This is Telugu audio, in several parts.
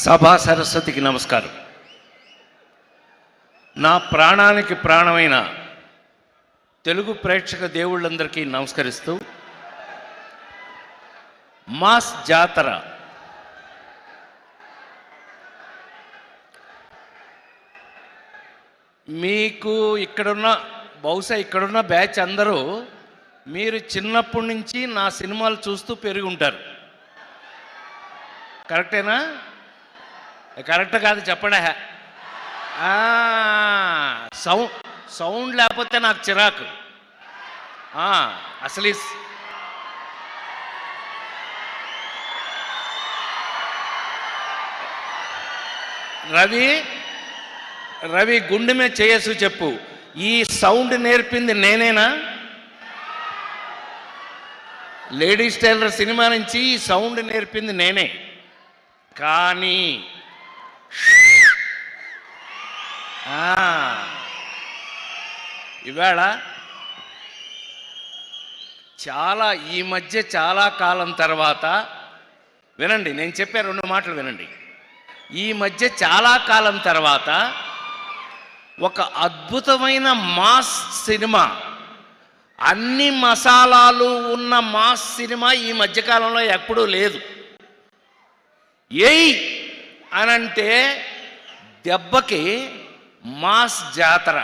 సభా సరస్వతికి నమస్కారం. నా ప్రాణానికి ప్రాణమైన తెలుగు ప్రేక్షక దేవుళ్ళందరికీ నమస్కరిస్తూ, మాస్ జాతర మీకు బహుశా ఇక్కడున్న బ్యాచ్ అందరూ మీరు చిన్నప్పటి నుంచి నా సినిమాలు చూస్తూ పెరిగి ఉంటారు. కరెక్టేనా? కరెక్ట్ కాదు చెప్పండి. సౌండ్ లేకపోతే నాకు చిరాకు. అసలు రవి గుండె మీద చేయసు చెప్పు, ఈ సౌండ్ నేర్పింది నేనేనా? లేడీస్ టైలర్ సినిమా నుంచి ఈ సౌండ్ నేర్పింది నేనే. కానీ ఇవాళ ఈ మధ్య చాలా కాలం తర్వాత వినండి, నేను చెప్పే 2 మాటలు వినండి. ఈ మధ్య చాలా కాలం తర్వాత ఒక అద్భుతమైన మాస్ సినిమా, అన్ని మసాలాలు ఉన్న మాస్ సినిమా ఈ మధ్యకాలంలో ఎప్పుడూ లేదు. ఏయ్ అనంటే దెబ్బకి మాస్ జాతర.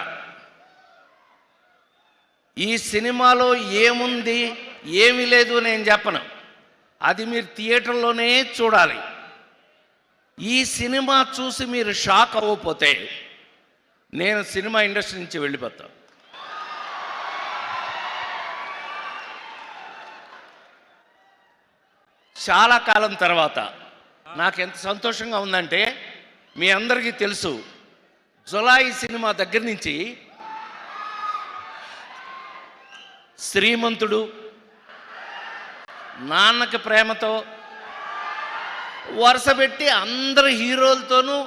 ఈ సినిమాలో ఏముంది ఏమీ లేదు నేను చెప్పను, అది మీరు థియేటర్లోనే చూడాలి. ఈ సినిమా చూసి మీరు షాక్ అవ్వకపోతే నేను సినిమా ఇండస్ట్రీ నుంచి వెళ్ళిపోతాను. చాలా కాలం తర్వాత నాకు ఎంత సంతోషంగా ఉందంటే, మీ అందరికీ తెలుసు, జులాయి సినిమా దగ్గర నుంచి శ్రీమంతుడు, నాన్నకి ప్రేమతో వరుస పెట్టి అందరు హీరోలతోనూ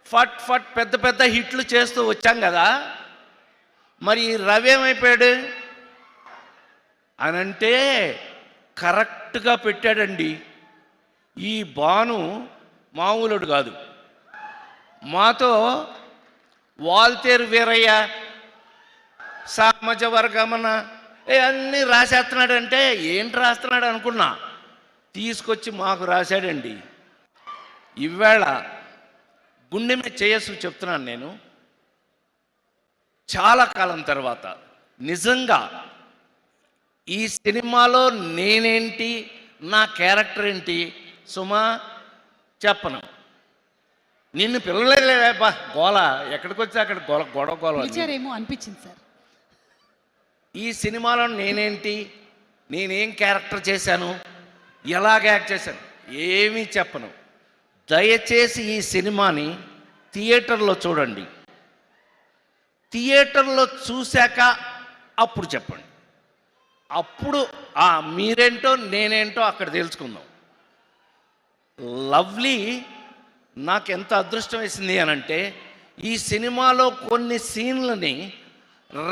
ఫట్ ఫట్ పెద్ద పెద్ద హిట్లు చేస్తూ వచ్చాం కదా. మరి రవి ఏమైపోయాడు అనంటే కరెక్ట్గా పెట్టాడండి. ఈ భాను మామూలుడు కాదు. మాతో వాల్తేరు వీరయ్య, సామజ వర్గమన అన్నీ రాసేస్తున్నాడంటే ఏంటి రాస్తున్నాడు అనుకున్నా, తీసుకొచ్చి మాకు రాశాడండి. ఇవాళ గుండె మీద చేయసు చెప్తున్నాను నేను, చాలా కాలం తర్వాత నిజంగా ఈ సినిమాలో నేనేంటి, నా క్యారెక్టర్ ఏంటి సుమా చెప్పను. నిన్ను పిల్లలేబా గోల, ఎక్కడికి వచ్చి అక్కడ గొడవ అనిపించింది సార్. ఈ సినిమాలో నేనేంటి, నేనేం క్యారెక్టర్ చేశాను, ఎలాగ యాక్ట్ చేశాను ఏమీ చెప్పను. దయచేసి ఈ సినిమాని థియేటర్లో చూడండి. థియేటర్లో చూశాక అప్పుడు చెప్పండి. అప్పుడు మీరేంటో నేనేంటో అక్కడ తెలుసుకుందాం. లవ్లీ నాకు ఎంత అదృష్టం వేసింది అనంటే, ఈ సినిమాలో కొన్ని సీన్లని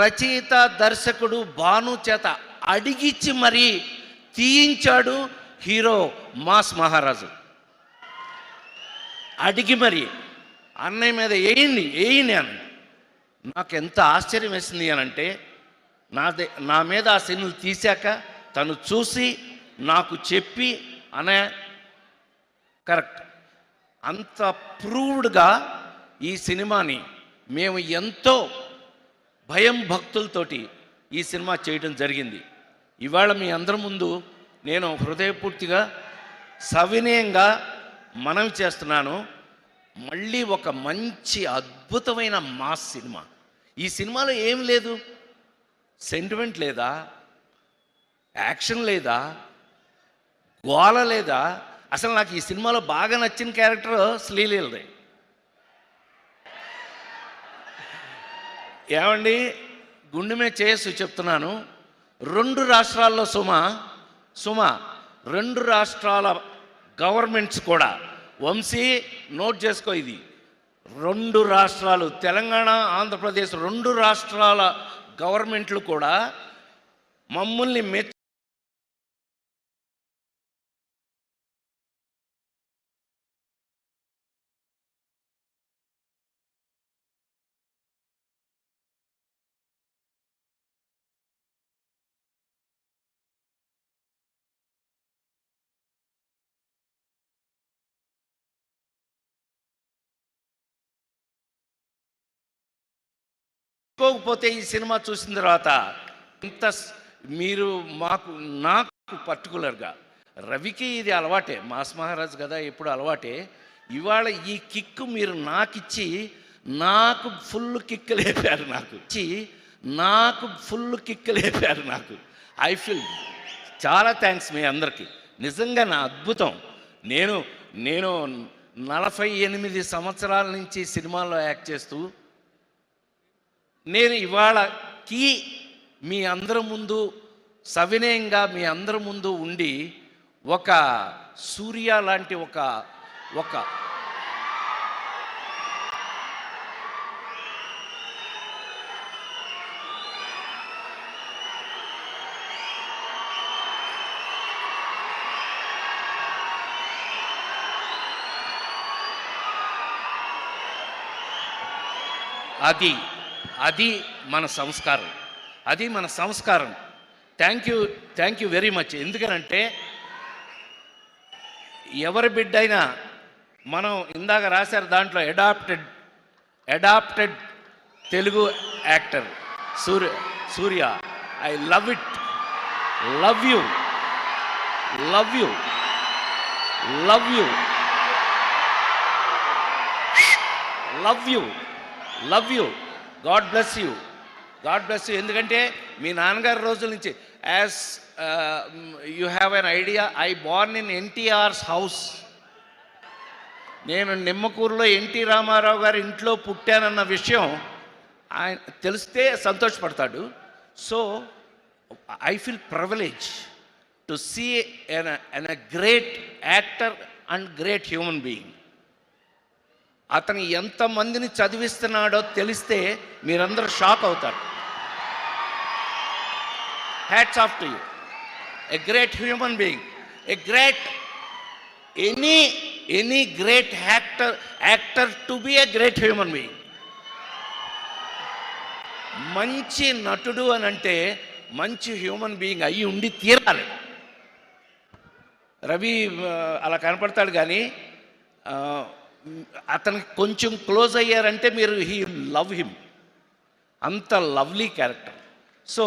రచయిత దర్శకుడు భాను చేత అడిగిచ్చి మరీ తీయించాడు హీరో మాస్ మహారాజు. అడిగి మరి అన్నయ్య మీద వేయండి అని. నాకు ఎంత ఆశ్చర్యం వేసింది అనంటే, నా మీద ఆ సీన్లు తీశాక తను చూసి నాకు చెప్పి అనే కరెక్ట్, అంత ప్రూవ్డ్గా ఈ సినిమాని మేము ఎంతో భయం భక్తులతోటి ఈ సినిమా చేయడం జరిగింది. ఇవాళ మీ అందరి ముందు నేను హృదయపూర్తిగా సవినయంగా మనవి చేస్తున్నాను. మళ్ళీ ఒక మంచి అద్భుతమైన మాస్ సినిమా. ఈ సినిమాలో ఏం లేదు, సెంటిమెంట్ లేదా, యాక్షన్ లేదా, గోల లేదా. అసలు నాకు ఈ సినిమాలో బాగా నచ్చిన క్యారెక్టర్ శ్రీలీలదే. ఏమండి, గుండె మీద చేయసు చెప్తున్నాను. 2 రాష్ట్రాల్లో సుమ 2 రాష్ట్రాల గవర్నమెంట్స్ కూడా, వంశీ నోట్ చేసుకో, ఇది 2 రాష్ట్రాలు, తెలంగాణ ఆంధ్రప్రదేశ్ 2 రాష్ట్రాల గవర్నమెంట్లు కూడా మమ్మల్ని మెచ్చుకోకపోతే ఈ సినిమా చూసిన తర్వాత ఇంత మీరు నాకు పర్టికులర్గా రవికి ఇది అలవాటే, మాస్ మహారాజ్ కదా ఎప్పుడు అలవాటే. ఇవాళ ఈ కిక్ మీరు నాకిచ్చి నాకు ఫుల్ కిక్ లేపారు, నాకు ఫుల్ కిక్ లేపారు నాకు. ఐ ఫీల్ చాలా థ్యాంక్స్ మీ అందరికీ. నిజంగా నా అద్భుతం. నేను 48 సంవత్సరాల నుంచి సినిమాల్లో యాక్ట్ చేస్తూ నేను ఇవాళకి మీ అందరి ముందు సవినయంగా మీ అందరి ముందు ఉండి ఒక సూర్య లాంటి ఒక అది మన సంస్కారం, అది మన సంస్కారం. Thank you very much. ఎందుకనంటే ఎవరి బిడ్డైనా మనం ఇందాక రాశారు దాంట్లో adapted Telugu actor Suriya. I love it. Love you. God bless you. ఎందుకంటే మీ నాన్నగారి రోజుల నుంచి as you have an idea, I born in NTR's house. నేను నిమ్మకూరులో ఎన్టీ రామారావు గారి ఇంట్లో పుట్టానన్న విషయం ఆయన తెలిస్తే సంతోషపడతాడు. So I feel privilege to see an a great actor and great human being. అతను ఎంతమందిని చదివిస్తున్నాడో తెలిస్తే మీరందరూ షాక్ అవుతారు. Hats off to you. A great human being, a great any great actor to be a great human being. మంచి నటుడు అని అంటే మంచి హ్యూమన్ బీయింగ్ అయ్యి ఉండి తీరాలి. రవి అలా కనపడతాడు కానీ అతనికి కొంచెం క్లోజ్ అయ్యారంటే మీరు లవ్ హిమ్. అంత లవ్లీ క్యారెక్టర్. సో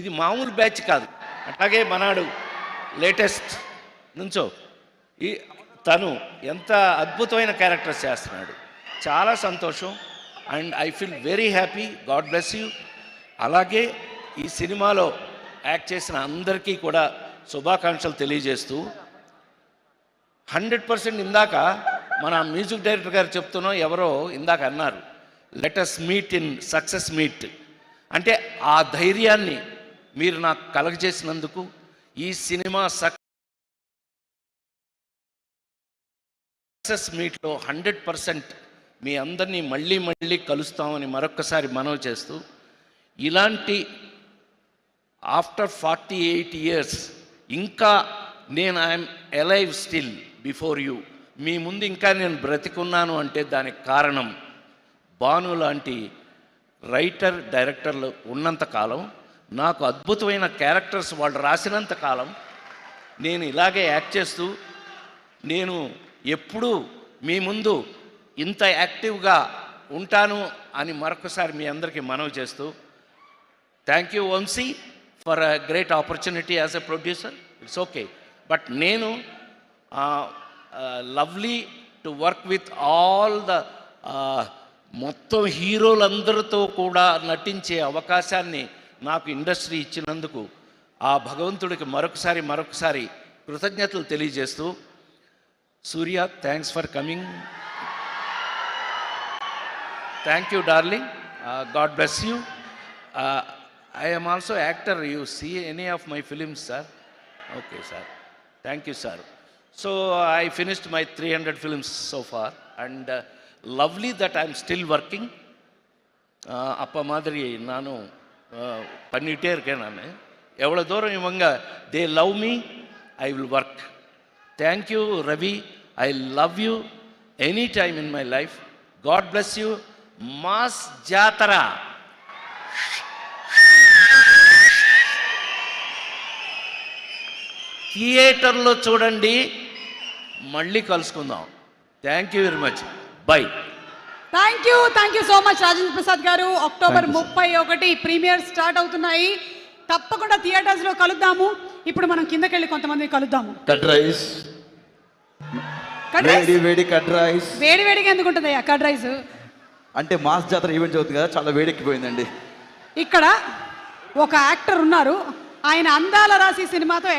ఇది మామూలు బ్యాచ్ కాదు. అట్లాగే మనాడు లేటెస్ట్ నుంచో తను ఎంత అద్భుతమైన క్యారెక్టర్స్ చేస్తున్నాడు. చాలా సంతోషం and I feel very happy. God bless you. అలాగే ఈ సినిమాలో యాక్ట్ చేసిన అందరికీ కూడా శుభాకాంక్షలు తెలియజేస్తూ 100% ఇందాక మన మ్యూజిక్ డైరెక్టర్ గారు చెప్తున్నాం, ఎవరో ఇందాక అన్నారు let us meet in success meet. అంటే ఆ ధైర్యాన్ని మీరు నాకు కలగజేసినందుకు ఈ సినిమా సక్సెస్ మీట్లో 100% మీ అందరినీ మళ్ళీ కలుస్తామని మరొక్కసారి మనవి చేస్తూ, ఇలాంటి ఆఫ్టర్ 48 years ఇంకా నేను I'm alive still before you, మీ ముందు ఇంకా నేను బ్రతికున్నాను అంటే దానికి కారణం భాను లాంటి రైటర్ డైరెక్టర్లు ఉన్నంతకాలం, నాకు అద్భుతమైన క్యారెక్టర్స్ వాళ్ళు రాసినంత కాలం నేను ఇలాగే యాక్ట్ చేస్తూ నేను ఎప్పుడూ మీ ముందు ఇంత యాక్టివ్గా ఉంటాను అని మరొకసారి మీ అందరికీ మనవి చేస్తూ, thank you Vamsi for a great opportunity as a producer. It's okay. But నేను lovely to work with all the మొత్తం హీరోలందరితో కూడా నటించే అవకాశాన్ని నాకు ఇండస్ట్రీ ఇచ్చినందుకు ఆ భగవంతుడికి మరొకసారి కృతజ్ఞతలు తెలియజేస్తూ, Surya thanks for coming. Thank you darling. God bless you. I am also actor. You see any of my films, sir? Okay, sir. Thank you, sir. So I finished my 300 films so far, and lovely that I am still working. Appa madri nanu pannite irukken nanu. Evlo dooram ivanga they love me, I will work. Thank you, Ravi. I love you any time in my life. God bless you. Mass Jatara. థియేటర్లో చూడండి. మళ్ళీ కలుసుకుందాం. Thank you very much. By. Thank you so much Rajendra Prasad గారు. అక్టోబర్ 31 ప్రీమియర్ స్టార్ట్ అవుతున్నాయి. తప్పకుండా థియేటర్స్ లో కలుద్దాము. ఇప్పుడు మనం కిందకెళ్ళి కొంతమంది కలుద్దాము. కట్ రైస్ వేడి వేడి కట్ రైస్. వేడి వేడిగా ఎందుకు ఉంటుంది కట్ రైస్? అంటే మాస్ జాతర ఈవెంట్ అవుతుంది కదా, చాలా వేడెక్కిపోయిందండి. ఇక్కడ ఒక యాక్టర్ ఉన్నారు, ఆయన అందాల రాశి సినిమాతో